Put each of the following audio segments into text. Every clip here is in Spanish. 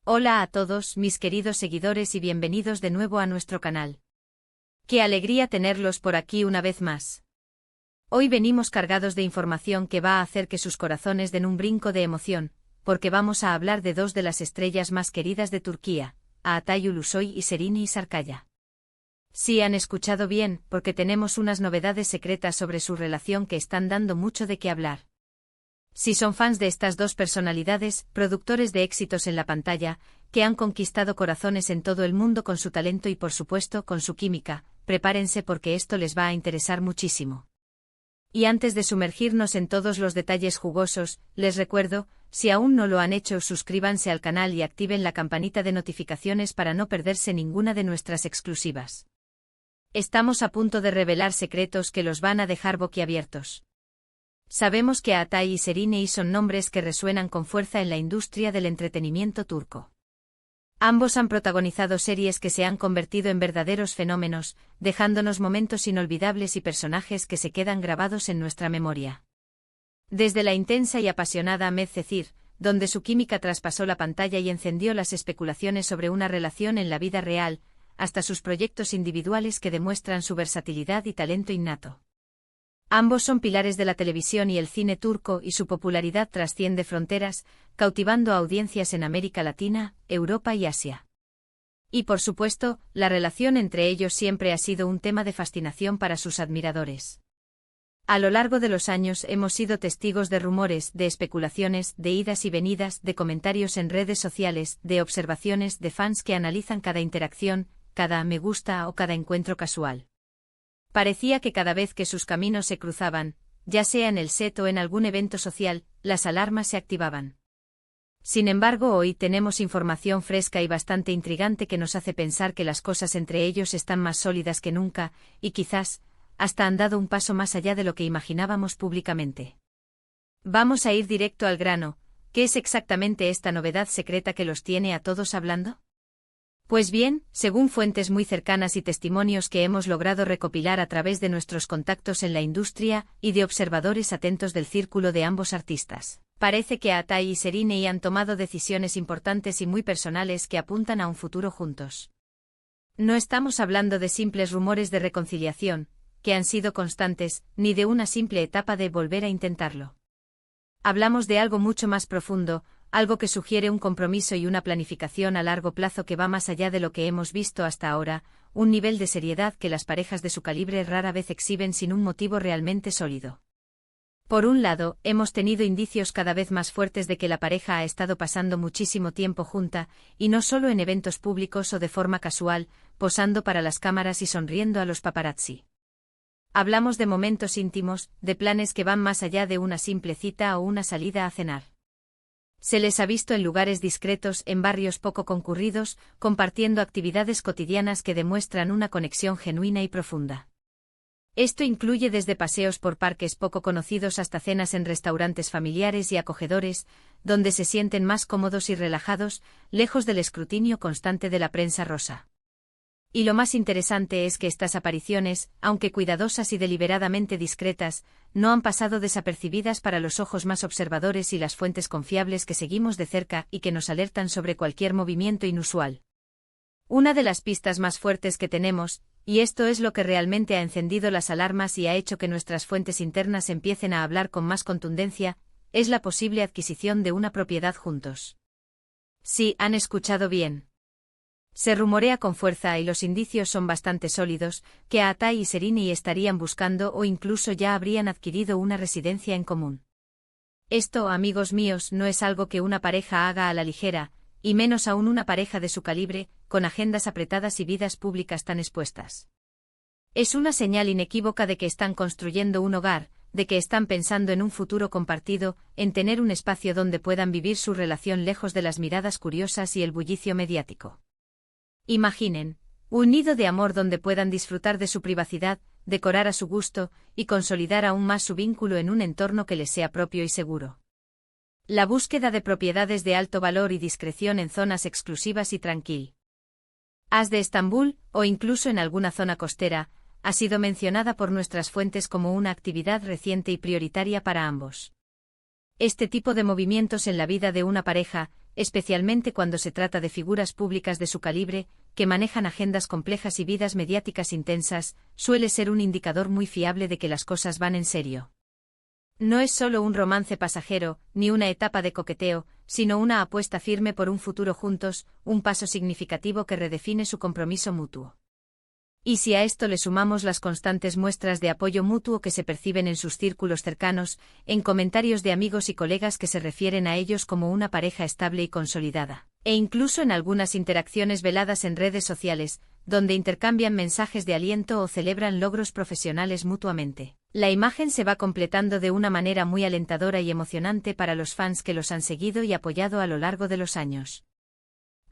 Hola a todos mis queridos seguidores y bienvenidos de nuevo a nuestro canal. Qué alegría tenerlos por aquí una vez más. Hoy venimos cargados de información que va a hacer que sus corazones den un brinco de emoción, porque vamos a hablar de dos de las estrellas más queridas de Turquía, Atay Ulusoy y Serenay Sarıkaya. Sí han escuchado bien, porque tenemos unas novedades secretas sobre su relación que están dando mucho de qué hablar. Si son fans de estas dos personalidades, productores de éxitos en la pantalla, que han conquistado corazones en todo el mundo con su talento y por supuesto con su química, prepárense porque esto les va a interesar muchísimo. Y antes de sumergirnos en todos los detalles jugosos, les recuerdo, si aún no lo han hecho, suscríbanse al canal y activen la campanita de notificaciones para no perderse ninguna de nuestras exclusivas. Estamos a punto de revelar secretos que los van a dejar boquiabiertos. Sabemos que Atay y Serenay son nombres que resuenan con fuerza en la industria del entretenimiento turco. Ambos han protagonizado series que se han convertido en verdaderos fenómenos, dejándonos momentos inolvidables y personajes que se quedan grabados en nuestra memoria. Desde la intensa y apasionada Medcezir, donde su química traspasó la pantalla y encendió las especulaciones sobre una relación en la vida real, hasta sus proyectos individuales que demuestran su versatilidad y talento innato. Ambos son pilares de la televisión y el cine turco y su popularidad trasciende fronteras, cautivando a audiencias en América Latina, Europa y Asia. Y por supuesto, la relación entre ellos siempre ha sido un tema de fascinación para sus admiradores. A lo largo de los años hemos sido testigos de rumores, de especulaciones, de idas y venidas, de comentarios en redes sociales, de observaciones de fans que analizan cada interacción, cada me gusta o cada encuentro casual. Parecía que cada vez que sus caminos se cruzaban, ya sea en el set o en algún evento social, las alarmas se activaban. Sin embargo, hoy tenemos información fresca y bastante intrigante que nos hace pensar que las cosas entre ellos están más sólidas que nunca, y quizás, hasta han dado un paso más allá de lo que imaginábamos públicamente. Vamos a ir directo al grano. ¿Qué es exactamente esta novedad secreta que los tiene a todos hablando? Pues bien, según fuentes muy cercanas y testimonios que hemos logrado recopilar a través de nuestros contactos en la industria y de observadores atentos del círculo de ambos artistas, parece que Atay y Serenay han tomado decisiones importantes y muy personales que apuntan a un futuro juntos. No estamos hablando de simples rumores de reconciliación, que han sido constantes, ni de una simple etapa de volver a intentarlo. Hablamos de algo mucho más profundo, algo que sugiere un compromiso y una planificación a largo plazo que va más allá de lo que hemos visto hasta ahora, un nivel de seriedad que las parejas de su calibre rara vez exhiben sin un motivo realmente sólido. Por un lado, hemos tenido indicios cada vez más fuertes de que la pareja ha estado pasando muchísimo tiempo junta, y no solo en eventos públicos o de forma casual, posando para las cámaras y sonriendo a los paparazzi. Hablamos de momentos íntimos, de planes que van más allá de una simple cita o una salida a cenar. Se les ha visto en lugares discretos, en barrios poco concurridos, compartiendo actividades cotidianas que demuestran una conexión genuina y profunda. Esto incluye desde paseos por parques poco conocidos hasta cenas en restaurantes familiares y acogedores, donde se sienten más cómodos y relajados, lejos del escrutinio constante de la prensa rosa. Y lo más interesante es que estas apariciones, aunque cuidadosas y deliberadamente discretas, no han pasado desapercibidas para los ojos más observadores y las fuentes confiables que seguimos de cerca y que nos alertan sobre cualquier movimiento inusual. Una de las pistas más fuertes que tenemos, y esto es lo que realmente ha encendido las alarmas y ha hecho que nuestras fuentes internas empiecen a hablar con más contundencia, es la posible adquisición de una propiedad juntos. Sí, han escuchado bien. Se rumorea con fuerza y los indicios son bastante sólidos, que Atay y Serenay estarían buscando o incluso ya habrían adquirido una residencia en común. Esto, amigos míos, no es algo que una pareja haga a la ligera, y menos aún una pareja de su calibre, con agendas apretadas y vidas públicas tan expuestas. Es una señal inequívoca de que están construyendo un hogar, de que están pensando en un futuro compartido, en tener un espacio donde puedan vivir su relación lejos de las miradas curiosas y el bullicio mediático. Imaginen, un nido de amor donde puedan disfrutar de su privacidad, decorar a su gusto, y consolidar aún más su vínculo en un entorno que les sea propio y seguro. La búsqueda de propiedades de alto valor y discreción en zonas exclusivas y tranquilas de Estambul, o incluso en alguna zona costera, ha sido mencionada por nuestras fuentes como una actividad reciente y prioritaria para ambos. Este tipo de movimientos en la vida de una pareja, especialmente cuando se trata de figuras públicas de su calibre, que manejan agendas complejas y vidas mediáticas intensas, suele ser un indicador muy fiable de que las cosas van en serio. No es solo un romance pasajero, ni una etapa de coqueteo, sino una apuesta firme por un futuro juntos, un paso significativo que redefine su compromiso mutuo. Y si a esto le sumamos las constantes muestras de apoyo mutuo que se perciben en sus círculos cercanos, en comentarios de amigos y colegas que se refieren a ellos como una pareja estable y consolidada, e incluso en algunas interacciones veladas en redes sociales, donde intercambian mensajes de aliento o celebran logros profesionales mutuamente, la imagen se va completando de una manera muy alentadora y emocionante para los fans que los han seguido y apoyado a lo largo de los años.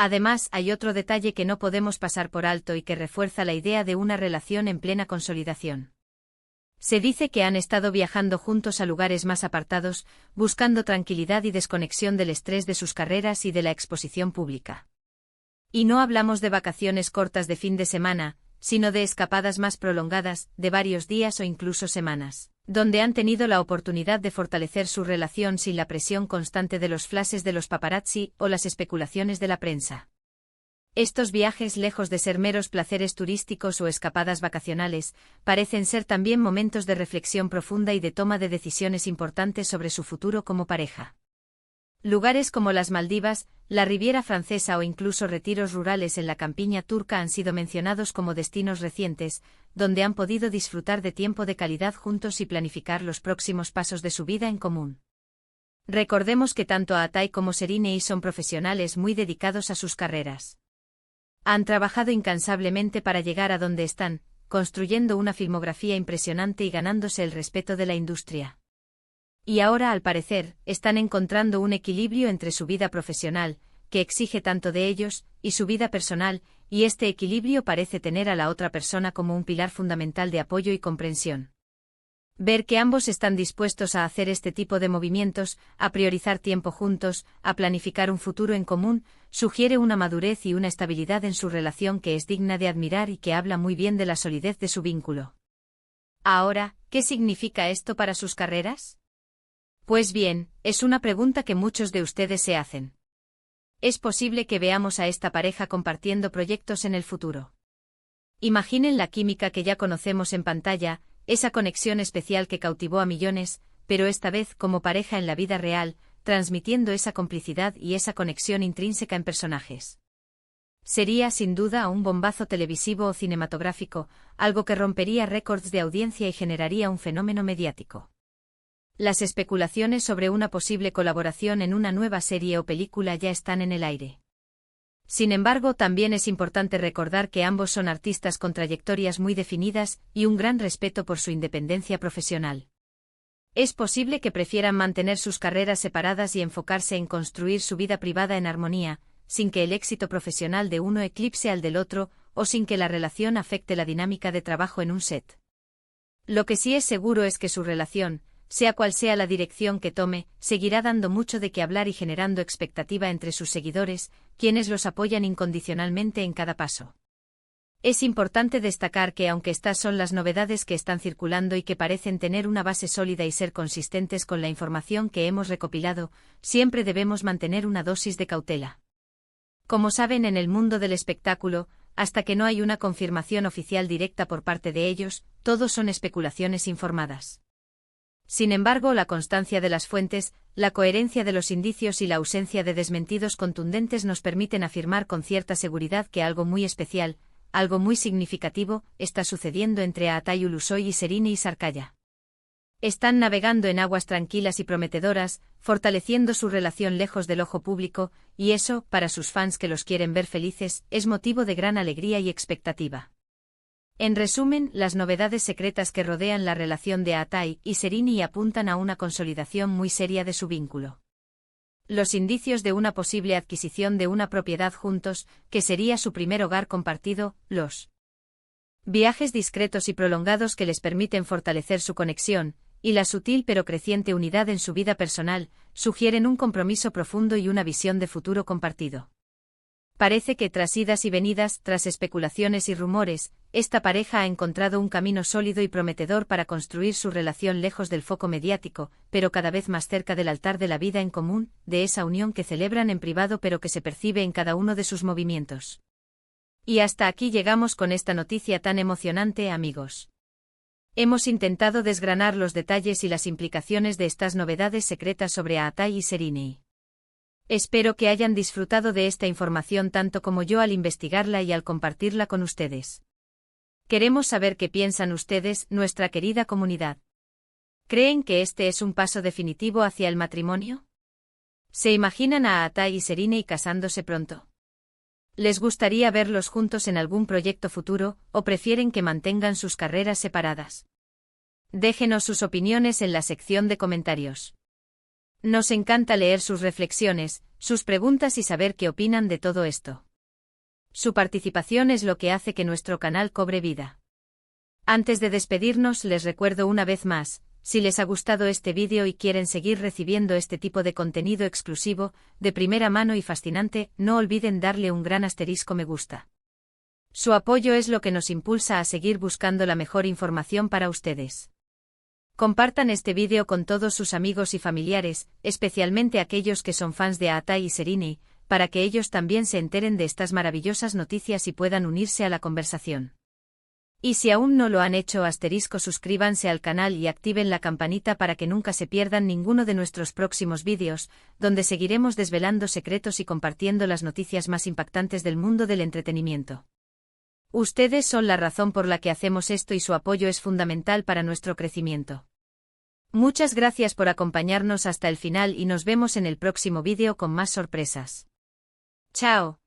Además, hay otro detalle que no podemos pasar por alto y que refuerza la idea de una relación en plena consolidación. Se dice que han estado viajando juntos a lugares más apartados, buscando tranquilidad y desconexión del estrés de sus carreras y de la exposición pública. Y no hablamos de vacaciones cortas de fin de semana, sino de escapadas más prolongadas, de varios días o incluso semanas, donde han tenido la oportunidad de fortalecer su relación sin la presión constante de los flashes de los paparazzi o las especulaciones de la prensa. Estos viajes, lejos de ser meros placeres turísticos o escapadas vacacionales, parecen ser también momentos de reflexión profunda y de toma de decisiones importantes sobre su futuro como pareja. Lugares como las Maldivas, la Riviera Francesa o incluso retiros rurales en la campiña turca han sido mencionados como destinos recientes, donde han podido disfrutar de tiempo de calidad juntos y planificar los próximos pasos de su vida en común. Recordemos que tanto Atay como Serena son profesionales muy dedicados a sus carreras. Han trabajado incansablemente para llegar a donde están, construyendo una filmografía impresionante y ganándose el respeto de la industria. Y ahora, al parecer, están encontrando un equilibrio entre su vida profesional, que exige tanto de ellos, y su vida personal, y este equilibrio parece tener a la otra persona como un pilar fundamental de apoyo y comprensión. Ver que ambos están dispuestos a hacer este tipo de movimientos, a priorizar tiempo juntos, a planificar un futuro en común, sugiere una madurez y una estabilidad en su relación que es digna de admirar y que habla muy bien de la solidez de su vínculo. Ahora, ¿qué significa esto para sus carreras? Pues bien, es una pregunta que muchos de ustedes se hacen. Es posible que veamos a esta pareja compartiendo proyectos en el futuro. Imaginen la química que ya conocemos en pantalla, esa conexión especial que cautivó a millones, pero esta vez como pareja en la vida real, transmitiendo esa complicidad y esa conexión intrínseca en personajes. Sería sin duda un bombazo televisivo o cinematográfico, algo que rompería récords de audiencia y generaría un fenómeno mediático. Las especulaciones sobre una posible colaboración en una nueva serie o película ya están en el aire. Sin embargo, también es importante recordar que ambos son artistas con trayectorias muy definidas y un gran respeto por su independencia profesional. Es posible que prefieran mantener sus carreras separadas y enfocarse en construir su vida privada en armonía, sin que el éxito profesional de uno eclipse al del otro, o sin que la relación afecte la dinámica de trabajo en un set. Lo que sí es seguro es que su relación, sea cual sea la dirección que tome, seguirá dando mucho de qué hablar y generando expectativa entre sus seguidores, quienes los apoyan incondicionalmente en cada paso. Es importante destacar que aunque estas son las novedades que están circulando y que parecen tener una base sólida y ser consistentes con la información que hemos recopilado, siempre debemos mantener una dosis de cautela. Como saben, en el mundo del espectáculo, hasta que no hay una confirmación oficial directa por parte de ellos, todo son especulaciones informadas. Sin embargo, la constancia de las fuentes, la coherencia de los indicios y la ausencia de desmentidos contundentes nos permiten afirmar con cierta seguridad que algo muy especial, algo muy significativo, está sucediendo entre Atay Ulusoy y Serena Sarkaya. Están navegando en aguas tranquilas y prometedoras, fortaleciendo su relación lejos del ojo público, y eso, para sus fans que los quieren ver felices, es motivo de gran alegría y expectativa. En resumen, las novedades secretas que rodean la relación de Atay y Serena apuntan a una consolidación muy seria de su vínculo. Los indicios de una posible adquisición de una propiedad juntos, que sería su primer hogar compartido, los viajes discretos y prolongados que les permiten fortalecer su conexión, y la sutil pero creciente unidad en su vida personal, sugieren un compromiso profundo y una visión de futuro compartido. Parece que tras idas y venidas, tras especulaciones y rumores, esta pareja ha encontrado un camino sólido y prometedor para construir su relación lejos del foco mediático, pero cada vez más cerca del altar de la vida en común, de esa unión que celebran en privado pero que se percibe en cada uno de sus movimientos. Y hasta aquí llegamos con esta noticia tan emocionante, amigos. Hemos intentado desgranar los detalles y las implicaciones de estas novedades secretas sobre Aatai y Sereni. Espero que hayan disfrutado de esta información tanto como yo al investigarla y al compartirla con ustedes. Queremos saber qué piensan ustedes, nuestra querida comunidad. ¿Creen que este es un paso definitivo hacia el matrimonio? ¿Se imaginan a Aatai y Sereni casándose pronto? ¿Les gustaría verlos juntos en algún proyecto futuro, o prefieren que mantengan sus carreras separadas? Déjenos sus opiniones en la sección de comentarios. Nos encanta leer sus reflexiones, sus preguntas y saber qué opinan de todo esto. Su participación es lo que hace que nuestro canal cobre vida. Antes de despedirnos, les recuerdo una vez más, si les ha gustado este vídeo y quieren seguir recibiendo este tipo de contenido exclusivo, de primera mano y fascinante, no olviden darle un gran asterisco me gusta. Su apoyo es lo que nos impulsa a seguir buscando la mejor información para ustedes. Compartan este vídeo con todos sus amigos y familiares, especialmente aquellos que son fans de Aatai y Sereni, para que ellos también se enteren de estas maravillosas noticias y puedan unirse a la conversación. Y si aún no lo han hecho, suscríbanse al canal y activen la campanita para que nunca se pierdan ninguno de nuestros próximos vídeos, donde seguiremos desvelando secretos y compartiendo las noticias más impactantes del mundo del entretenimiento. Ustedes son la razón por la que hacemos esto y su apoyo es fundamental para nuestro crecimiento. Muchas gracias por acompañarnos hasta el final y nos vemos en el próximo vídeo con más sorpresas. ¡Chao!